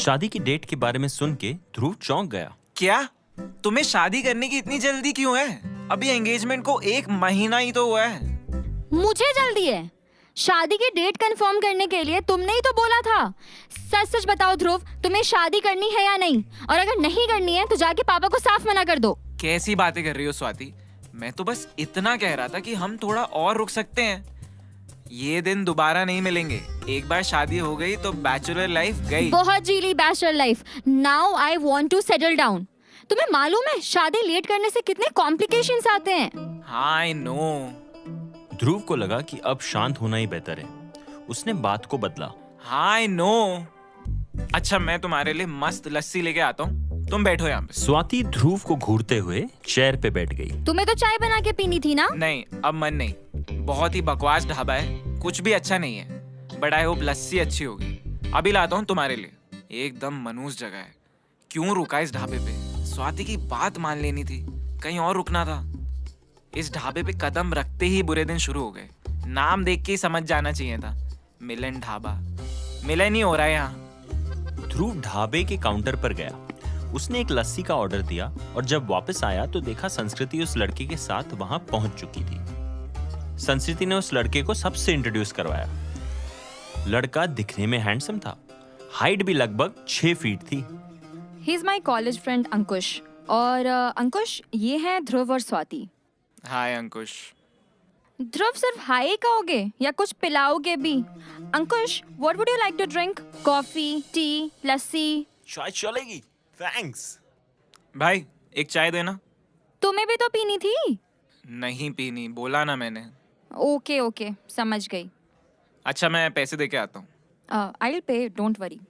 शादी की डेट के बारे में सुन के ध्रुव चौंक गया। क्या तुम्हें शादी करने की इतनी जल्दी क्यों है? अभी एंगेजमेंट को 1 महीना ही तो हुआ है। मुझे जल्दी है। शादी की डेट कंफर्म करने के लिए तुमने ही तो बोला था। सच सच बताओ ध्रुव, तुम्हें शादी करनी है या नहीं? और अगर नहीं करनी है तो जाके पापा को साफ मना कर दो। कैसी बातें कर रही हो स्वाति? मैं तो बस इतना कह रहा था कि हम थोड़ा और रुक सकते हैं। ये दिन दोबारा नहीं मिलेंगे। एक बार शादी हो गई तो बैचलर लाइफ गई। बहुत जी ली bachelor life. Now I want to settle down. तुम्हें मालूम है शादी लेट करने से कितने कॉम्प्लिकेशंस आते हैं? हाँ आई नो। ध्रुव को लगा कि अब शांत होना ही बेहतर है। उसने बात को बदला। हाँ आई नो। अच्छा मैं तुम्हारे लिए मस्त लस्सी लेके आता हूँ, तुम बैठो यहाँ पे। स्वाति ध्रुव को घूरते हुए चेयर पे बैठ गई। तुम्हें तो चाय बना के पीनी थी ना? नहीं अब मन नहीं। बहुत ही बकवास ढाबा है, कुछ भी अच्छा नहीं है। बट आई होप लस्सी अच्छी होगी। अभी लाता हूँ तुम्हारे लिए। एकदम मनूस जगह है। क्यों रुका इस ढाबे पे? स्वाति की बात मान लेनी थी, कहीं और रुकना था। इस ढाबे पे कदम रखते ही बुरे दिन शुरू हो गए। नाम देख के ही समझ जाना चाहिए था, मिलन ढाबा। मिलन ही हो रहा है यहाँ। ध्रुव ढाबे के काउंटर पर गया। उसने एक लस्सी का ऑर्डर दिया और जब वापस आया तो देखा संस्कृति उस लड़के के साथ वहां पहुंच चुकी थी। संस्कृति ने उस लड़के को सबसे इंट्रोड्यूस करवाया। लड़का दिखने में हैंडसम था। हाइट भी लगभग 6 फीट थी। He is my college friend Ankush. और अंकुश, ये हैं ध्रुव और स्वाति। हाय अंकुश। ध्रुव सिर्फ हाय कहोगे या कुछ पिलाओगे भी? Ankush, what would you like to drink? Coffee, tea, lassi? चाय चलेगी, थैंक्स। भाई एक चाय देना। तुम्हें भी तो पीनी थी। नहीं पीनी, बोला ना मैंने। ओके ओके, समझ गई। अच्छा मैं पैसे दे के आता हूँ। I will pay, don't worry.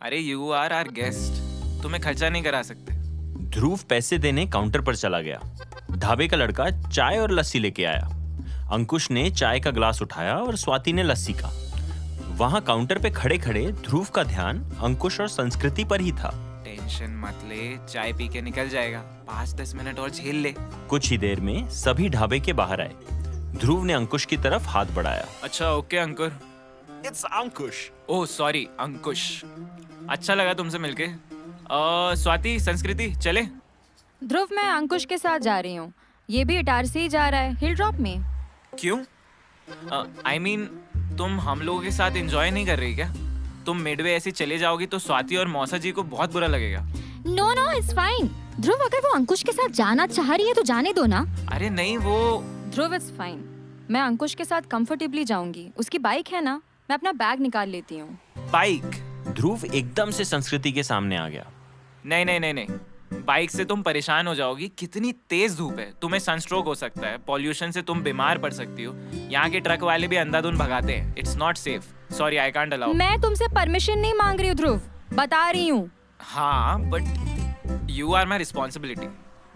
अरे यू आर आवर गेस्ट, तुम्हें खर्चा नहीं करा सकते। ध्रुव पैसे देने काउंटर पर चला गया। ढाबे का लड़का चाय और लस्सी लेके आया। अंकुश ने चाय का ग्लास उठाया और स्वाति ने लस्सी का। वहां काउंटर पे खड़े खड़े ध्रुव का ध्यान अंकुश और संस्कृति पर ही था। टेंशन मत ले, चाय पी के निकल जाएगा। 5-10 मिनट और झेल ले। कुछ ही देर में सभी ढाबे के बाहर आए। ध्रुव ने अंकुश की तरफ हाथ बढ़ाया। अच्छा okay Ankur. It's Ankush. Oh sorry Ankush. अच्छा लगा तुमसे मिलके। स्वाति, संस्कृति चले? ध्रुव, मैं अंकुश के साथ जा रही हूँ। ये भी इटारसी ही जा रहा है, हिल ड्रॉप में। क्यों? आई मीन तुम हम लोगों के साथ एंजॉय नहीं कर रही क्या? तुम मिडवे ऐसे चले जाओगी तो स्वाति और मौसा जी को बहुत बुरा लगेगा। No no, it's fine. Dhruv, अगर वो अंकुश के साथ जाना चाह रही है तो जाने दो ना। अरे नहीं वो। ध्रुव, इट्स फाइन। मैं अंकुश के साथ कंफर्टेबली जाऊंगी। उसकी बाइक है ना, मैं अपना बैग निकाल लेती हूँ। बाइक? ध्रुव एकदम से संस्कृति के सामने आ गया। नहीं नहीं नहीं नहीं, बाइक से तुम परेशान हो जाओगी। कितनी तेज धूप है, तुम्हें सनस्ट्रोक हो सकता है। पॉल्यूशन से तुम बीमार पड़ सकती हो। यहाँ के ट्रक वाले भी अंधाधुंध भगाते हैं। It's not safe. Sorry, I can't allow. मैं तुमसे परमिशन नहीं मांग रही हूँ ध्रुव, बता रही हूँ। हाँ but you are my responsibility.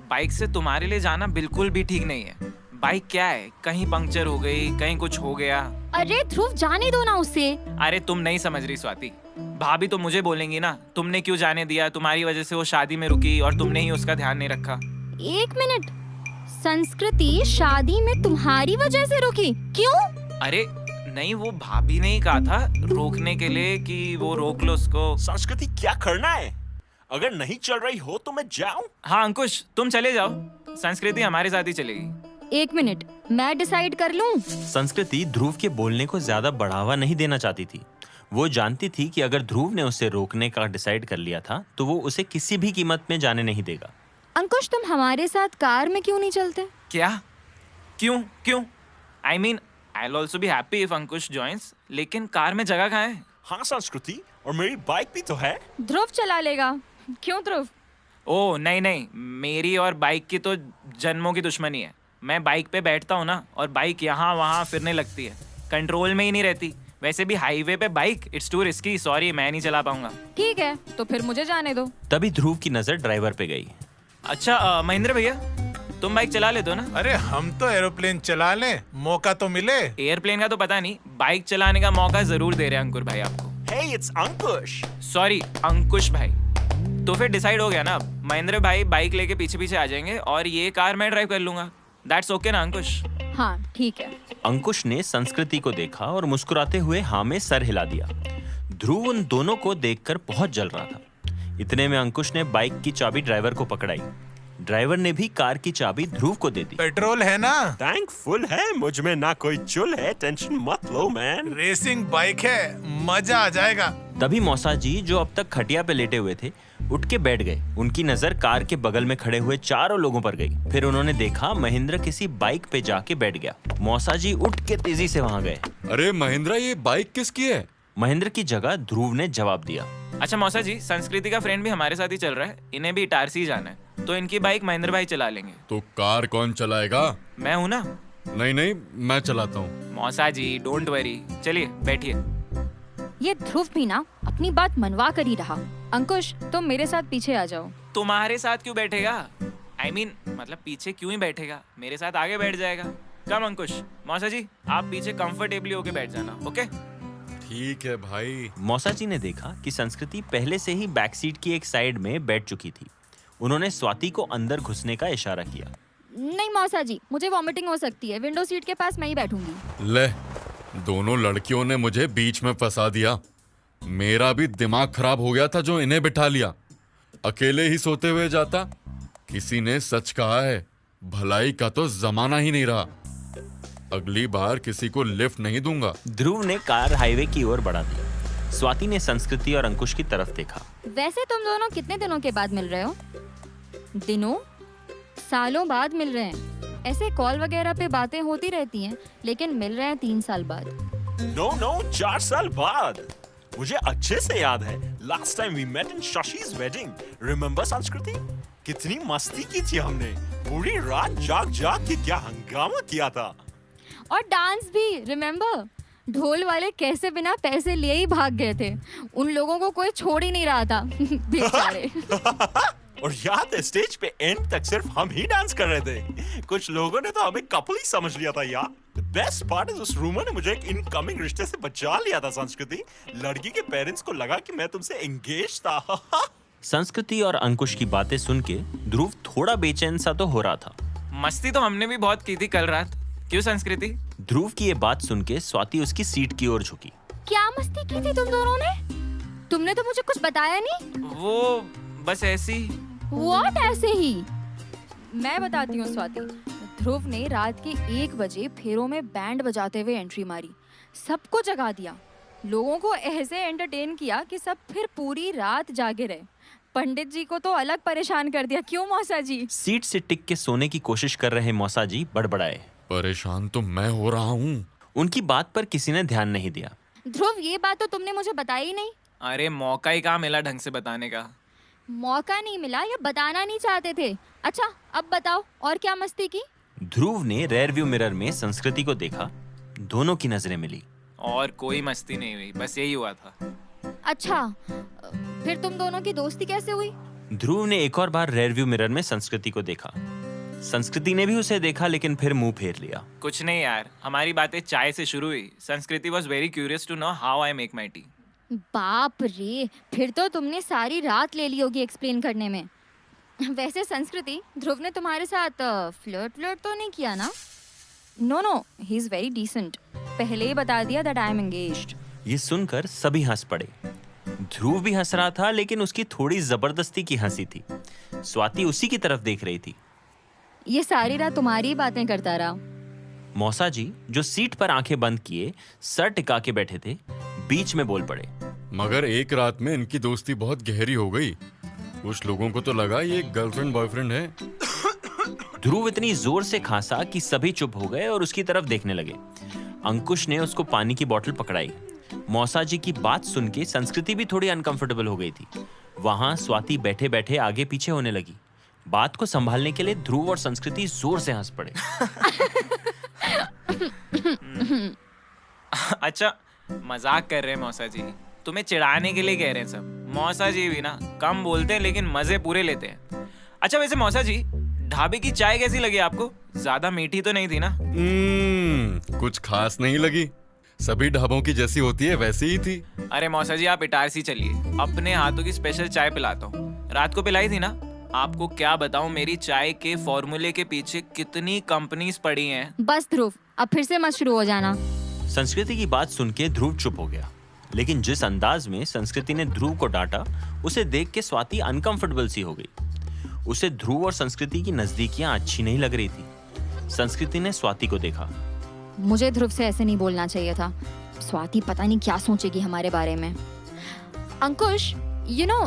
Bike से तुम्हारे लिए जाना बिल्कुल भी ठीक नहीं है। बाइक क्या है, कहीं पंक्चर हो गई, कहीं कुछ हो गया। अरे ध्रुव, जाने दो ना उसे। अरे तुम नहीं समझ रही स्वाति। भाभी तो मुझे बोलेंगी ना, तुमने क्यों जाने दिया, तुम्हारी वजह से वो शादी में रुकी और तुमने ही उसका ध्यान नहीं रखा। 1 मिनट, संस्कृति शादी में तुम्हारी वजह से रुकी? क्यों? अरे नहीं, वो भाभी ने ही कहा था रोकने के लिए कि वो रोक लो उसको। संस्कृति क्या करना है? अगर नहीं चल रही हो तो मैं जाऊं? हाँ अंकुश, तुम चले जाओ। संस्कृति हमारे साथ ही चलेगी। 1 मिनट, मैं डिसाइड कर लूं। संस्कृति ध्रुव के बोलने को ज्यादा बढ़ावा नहीं देना चाहती थी। वो जानती थी कि अगर ध्रुव ने उसे रोकने का डिसाइड कर लिया था तो वो उसे किसी भी कीमत में जाने नहीं देगा। अंकुश, तुम हमारे साथ कार में क्यों नहीं चलते? क्या? क्यों क्यों? I mean I will also be happy if Ankush joins, लेकिन कार में जगह कहाँ है? हाँ संस्कृति, और मेरी बाइक भी तो है। ध्रुव चला लेगा। क्यों ध्रुव? ओह नहीं नहीं, मेरी और बाइक की तो जन्मों की दुश्मनी है। मैं बाइक पे बैठता हूँ ना, और बाइक यहाँ वहाँ फिरने लगती है, कंट्रोल में ही नहीं रहती। वैसे भी हाईवे पे bike it's to risky. Sorry, मैं नहीं चला पाऊंगा। ठीक है, तो फिर मुझे जाने दो। तभी ध्रुव की नजर ड्राइवर पे गई। अच्छा महेंद्र भैया, तुम बाइक चला लेते हो ना? अरे हम तो एरोप्लेन चला लें, मौका तो मिले। एयरप्लेन का तो पता नहीं, बाइक चलाने का मौका जरूर दे रहे हैं अंकुर भाई आपको। Hey, it's Ankush. सॉरी अंकुश भाई। तो फिर डिसाइड हो गया ना, महेंद्र भाई बाइक लेके पीछे पीछे आ जाएंगे और ये कार मैं ड्राइव कर लूंगा। दैट्स ओके ना अंकुश? हाँ ठीक है। अंकुश ने संस्कृति को देखा और मुस्कुराते हुए हाँ में सर हिला दिया। ध्रुव उन दोनों को देखकर बहुत जल रहा था। इतने में अंकुश ने बाइक की चाबी ड्राइवर को पकड़ाई। ड्राइवर ने भी कार की चाबी ध्रुव को दे दी। पेट्रोल है ना? टैंक फुल है, मुझ में ना कोई चुल है, टेंशन मत लो मैन। रेसिंग बाइक है, मजा आ जाएगा। तभी मौसा जी, जो अब तक खटिया पे लेटे हुए थे, उठ के बैठ गए। उनकी नजर कार के बगल में खड़े हुए चारों लोगों पर गई। फिर उन्होंने देखा महेंद्र किसी बाइक पे जाके बैठ गया। मौसा जी उठ के तेजी से वहां गए। अरे महेंद्र, ये बाइक किसकी है? महेंद्र की जगह ध्रुव ने जवाब दिया। अच्छा मौसा जी, संस्कृति का फ्रेंड भी हमारे साथ ही चल रहा है, इन्हें भी इटारसी जाना है, तो इनकी बाइक महेंद्र भाई चला लेंगे। तो कार कौन चलाएगा? मैं हूँ ना। नहीं नहीं, मैं चलाता हूँ। मौसा जी डोंट वरी, चलिए बैठिए। ये ध्रुव भी ना अपनी बात मनवा कर ही रहा। अंकुश तुम मेरे साथ पीछे आ जाओ। तुम्हारे साथ क्यों बैठेगा? मतलब पीछे क्यों ही बैठेगा, मेरे साथ आगे बैठ जाएगा। कम अंकुश। मौसा जी आप पीछे कंफर्टेबली होके बैठ जाना, ओके? ठीक है भाई। मौसा जी ने देखा कि संस्कृति पहले से ही बैक सीट की एक साइड में बैठ चुकी थी। उन्होंने स्वाति को अंदर घुसने का इशारा किया। नहीं मौसा जी, मुझे वॉमिटिंग हो सकती है, विंडो सीट के पास मैं ही बैठूंगी। ले, दोनों लड़कियों ने मुझे बीच में फंसा दिया। मेरा भी दिमाग खराब हो गया था जो इन्हें बिठा लिया। अकेले ही सोते हुए जाता। किसी ने सच कहा है, भलाई का तो जमाना ही नहीं रहा। अगली बार किसी को लिफ्ट नहीं दूंगा। ध्रुव ने कार हाईवे की ओर बढ़ा दी। स्वाति ने संस्कृति और अंकुश की तरफ देखा। वैसे तुम दोनों कितने दिनों के बाद मिल रहे हो? दिनों? सालों बाद मिल रहे हैं। ऐसे कॉल वगैरह पे बातें होती रहती हैं, लेकिन मिल रहे हैं 3 साल बाद। नो 4 साल बाद। मुझे अच्छे से याद है, last time we met in Shashi's wedding. Remember Sanskriti? कितनी मस्ती की थी हमने। पूरी रात जाग जाग के क्या हंगामा किया था। और डांस भी, रिमेम्बर? ढोल वाले कैसे बिना पैसे लिए ही भाग गए थे। उन लोगों को कोई छोड़ ही नहीं रहा था। बेचारे। और याद है, स्टेज पे एंड तक सिर्फ हम ही डांस कर रहे थे। कुछ लोगों ने तो हमें कपल ही समझ लिया था यार। The best part is उस रूमर ने मुझे एक इनकमिंग रिश्ते से बचा लिया था संस्कृति। लड़की के पेरेंट्स को लगा कि मैं तुमसे एंगेज था। संस्कृति और अंकुश की बातें सुन के ध्रुव थोड़ा बेचैन सा तो हो रहा था। मस्ती तो हमने भी बहुत की थी कल रात, क्यों संस्कृति? ध्रुव की ये बात सुन के स्वाति उसकी सीट की ओर झुकी। क्या मस्ती की थी तुम दोनों ने? तुमने तो मुझे कुछ बताया नहीं। वो बस ऐसी। व्हाट ऐसे ही? मैं बताती हूँ स्वाति। ध्रुव ने रात के 1 बजे फेरों में बैंड बजाते हुए एंट्री मारी, सबको जगा दिया, लोगों को ऐसे एंटरटेन किया कि सब फिर पूरी रात जागे रहे। पंडित जी को तो अलग परेशान कर दिया। क्यों मौसा जी? सीट से टिक के सोने की कोशिश कर रहे मौसा जी बड़बड़ाए। परेशान तो मैं हो रहा हूँ। उनकी बात पर किसी ने ध्यान नहीं दिया। ध्रुव, ये बात तो तुमने मुझे बताई ही नहीं। अरे मौका ही कहाँ मिला ढंग से बताने का। मौका नहीं मिला या बताना नहीं चाहते थे? अच्छा अब बताओ, और क्या मस्ती की? ध्रुव ने रेयर व्यू मिरर में संस्कृति को देखा। दोनों की नजरें मिली। और कोई मस्ती नहीं हुई, बस यही हुआ था। अच्छा, फिर तुम दोनों की दोस्ती कैसे हुई? ध्रुव ने एक और बार रेयर व्यू मिरर में संस्कृति को देखा। संस्कृति ने भी उसे देखा, लेकिन फिर मुंह फेर लिया। कुछ नहीं यार, हमारी बातें चाय से शुरू हुई। Sanskriti was very curious to know how I make my tea. बाप रे, फिर तो तुमने सारी रात ले ली होगी एक्सप्लेन करने में। वैसे संस्कृति, ध्रुव ने तुम्हारे साथ फ्लर्ट तो नहीं किया ना? No, he is very decent. पहले ही बता दिया दैट आई एम एंगेज्ड। ये सुनकर सभी हंस पड़े। ध्रुव भी हंस रहा था, लेकिन उसकी थोड़ी जबरदस्ती की हंसी थी। स्वाति उसी की तरफ देख रही थी। ये सारी रात तुम्हारी ही बातें करता रहा। मौसा जी, जो सीट पर आंखें बंद किए सर टिका के बैठे थे, बीच में बोल पड़े। मगर एक रात में इनकी दोस्ती बहुत गहरी हो गई। कुछ लोगों को तो लगा ये गर्लफ्रेंड बॉयफ्रेंड है। ध्रुव इतनी जोर से खांसा कि सभी चुप हो गए और उसकी तरफ देखने लगे। अंकुश ने उसको पानी की बोतल पकड़ाई। मौसा जी की बात सुन के संस्कृति भी थोड़ी अनकंफर्टेबल हो गई थी। वहां स्वाति बैठे बैठे आगे पीछे होने लगी। बात को संभालने के लिए ध्रुव और संस्कृति जोर से हंस पड़े। अच्छा मजाक कर रहे हैं मौसा जी, तुम्हें चिढ़ाने के लिए कह रहे हैं सब। मौसा जी भी ना कम बोलते हैं लेकिन मजे पूरे लेते हैं। अच्छा वैसे मौसा जी, ढाबे की चाय कैसी लगी आपको? ज्यादा मीठी तो नहीं थी ना? कुछ खास नहीं लगी। सभी ढाबों की जैसी होती है वैसी ही थी। अरे मौसा जी आप इटारसी चलिए, अपने हाथों की स्पेशल चाय पिलाता हूँ। रात को पिलाई थी ना? आपको क्या बताऊं, मेरी चाय के फॉर्मूले के पीछे कितनी कंपनीज पड़ी हैं। बस ध्रुव, अब फिर से मत शुरू हो जाना। संस्कृति की बात सुन के ध्रुव चुप हो गया, लेकिन जिस अंदाज में संस्कृति ने ध्रुव को डांटा, उसे देख के स्वाति अनकंफर्टेबल सी हो गई। उसे ध्रुव और संस्कृति की नजदीकियां अच्छी नहीं लग रही थी। संस्कृति ने स्वाति को देखा। मुझे ध्रुव से ऐसे नहीं बोलना चाहिए था। स्वाति पता नहीं क्या सोचेगी हमारे बारे में। अंकुश,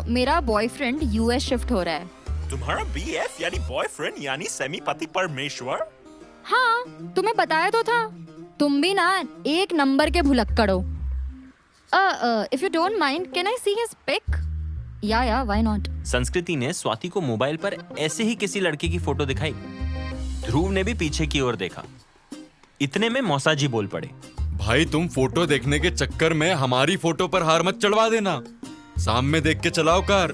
मेरा बॉयफ्रेंड यूएस शिफ्ट हो रहा है। तुम्हारा बीएफ यानी बॉयफ्रेंड यानी सेमी पति परमेश्वर? हाँ, तुम्हें बताया तो था। तुम भी ना एक नंबर के भुलक्कड़ हो। If you don't mind, can I see his pic? Yeah why not? Sanskriti ने स्वाति को मोबाइल पर ऐसे ही किसी लड़के की फोटो दिखाई। ध्रुव ने भी पीछे की ओर देखा। इतने में मौसाजी बोल पड़े। भाई, तुम फोटो देखने के चक्कर में हमारी फोटो पर हार मत चढ़वा देना। सामने देख के चलाओ कार।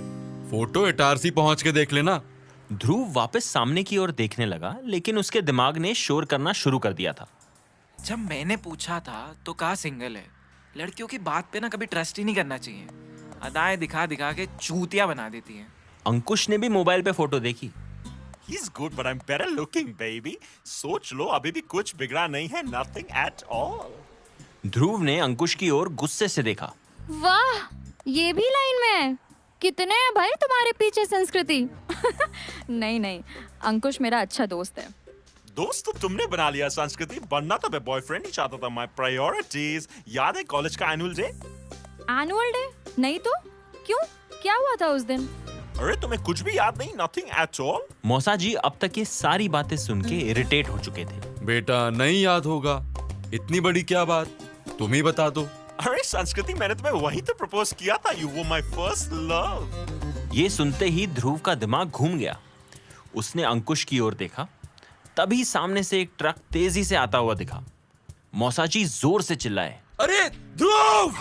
फोटो इटारसी पहुंच के देख लेना। ध्रुव वापस सामने की ओर देखने लगा, लेकिन उसके दिमाग ने शोर करना शुरू कर दिया था। जब मैंने पूछा था तो कहा सिंगल है। लड़कियों की बात पे ना कभी ट्रस्ट ही नहीं करना चाहिए। अदाएं दिखा दिखा के चूतिया बना देती हैं। अंकुश ने भी मोबाइल पे फोटो देखी। He's good, but I'm better looking, baby. सोच लो, अभी भी कुछ बिगड़ा नहीं है, nothing at all. ध्रुव ने अंकुश की ओर गुस्से से देखा। वाह, ये भी लाइन में है। कितने हैं भाई तुम्हारे पीछे संस्कृति? नहीं, अंकुश मेरा अच्छा दोस्त है। दोस्त तो तुमने बना लिया संस्कृति, बनना तो मैं बॉयफ्रेंड ही चाहता था। My priorities. याद है कॉलेज का एनुअल डे? Annual day? नहीं तो क्यों, क्या हुआ था उस दिन? अरे तुम्हें कुछ भी याद नहीं? Nothing at all. मौसाजी अब तक ये सारी बातें सुन के इरिटेट हो चुके थे। बेटा, नहीं याद होगा। इतनी बड़ी क्या बात, तुम ही बता दो। अरे संस्कृति, मैंने तुम्हें वहीं तो प्रपोज किया था। You were my first love. ये सुनते ही ध्रुव का दिमाग घूम गया। उसने अंकुश की ओर देखा, तभी सामने से एक ट्रक तेजी से आता हुआ दिखा। मौसाजी जोर से चिल्लाए, अरे ध्रुव!